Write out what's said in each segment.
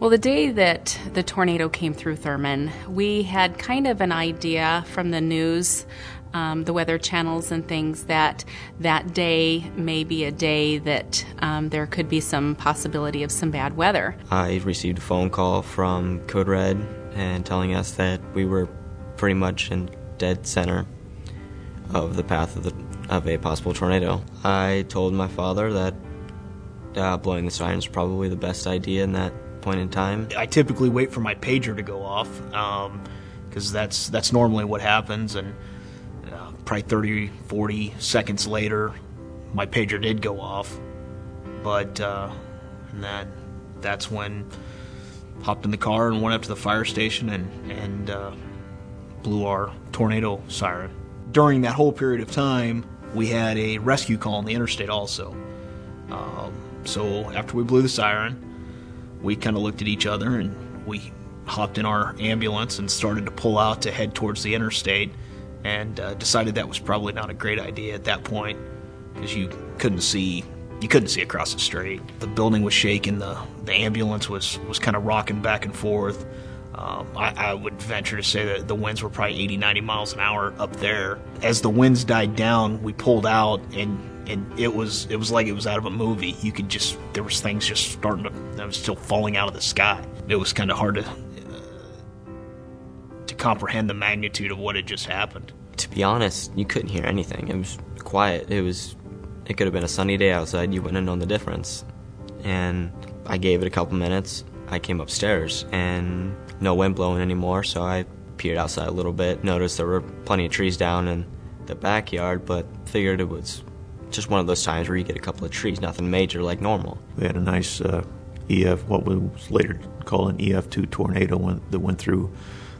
Well, the day that the tornado came through Thurman, we had kind of an idea from the news, the weather channels and things, that day may be a day that there could be some possibility of some bad weather. I received a phone call from Code Red and telling us that we were pretty much in dead center of the path of a possible tornado. I told my father that blowing the sirens was probably the best idea in that point in time. I typically wait for my pager to go off because that's normally what happens, and probably 30, 40 seconds later, my pager did go off. But and that's when hopped in the car and went up to the fire station and blew our tornado siren. During that whole period of time, we had a rescue call on the interstate also. So after we blew the siren, we kind of looked at each other and we hopped in our ambulance and started to pull out to head towards the interstate, and decided that was probably not a great idea at that point because you couldn't see across the street. The building was shaking, the ambulance was kind of rocking back and forth. I would venture to say that the winds were probably 80, 90 miles an hour up there. As the winds died down, we pulled out, and it was like it was out of a movie. There was things just that was still falling out of the sky. It was kind of hard to comprehend the magnitude of what had just happened. To be honest, you couldn't hear anything. It was quiet. It could have been a sunny day outside. You wouldn't have known the difference. And I gave it a couple minutes. I came upstairs and no wind blowing anymore, so I peered outside a little bit, noticed there were plenty of trees down in the backyard, but figured it was just one of those times where you get a couple of trees, nothing major like normal. We had a nice what was later called an EF2 tornado that went through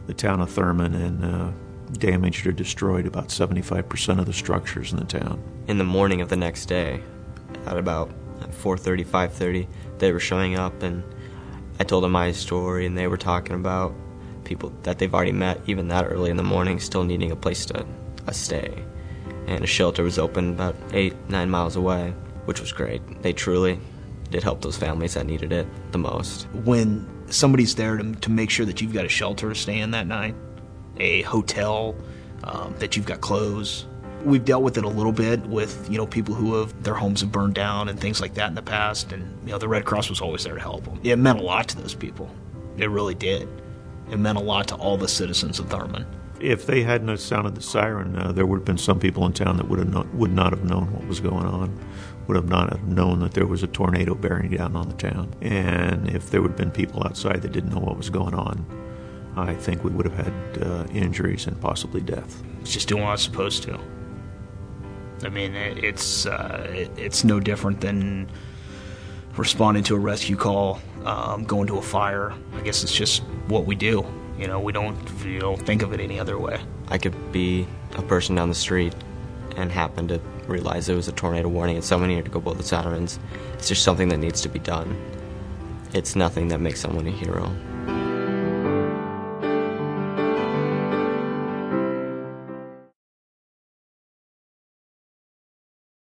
the town of Thurman and damaged or destroyed about 75% of the structures in the town. In the morning of the next day, at about 4:30, 5:30, they were showing up, and I told them my story, and they were talking about people that they've already met, even that early in the morning, still needing a place to stay. And a shelter was open about 8-9 miles away, which was great. They truly did help those families that needed it the most. When somebody's there to make sure that you've got a shelter to stay in that night, a hotel, that you've got clothes. We've dealt with it a little bit with, people who their homes have burned down and things like that in the past, and, the Red Cross was always there to help them. It meant a lot to those people. It really did. It meant a lot to all the citizens of Thurman. If they hadn't sounded the siren, there would have been some people in town that would not have known what was going on, would have not have known that there was a tornado bearing down on the town. And if there would have been people outside that didn't know what was going on, I think we would have had injuries and possibly death. It's just doing what I was supposed to. I mean, it's no different than responding to a rescue call, going to a fire. I guess it's just what we do. We don't think of it any other way. I could be a person down the street and happen to realize there was a tornado warning and someone needed to go blow the sirens. It's just something that needs to be done. It's nothing that makes someone a hero.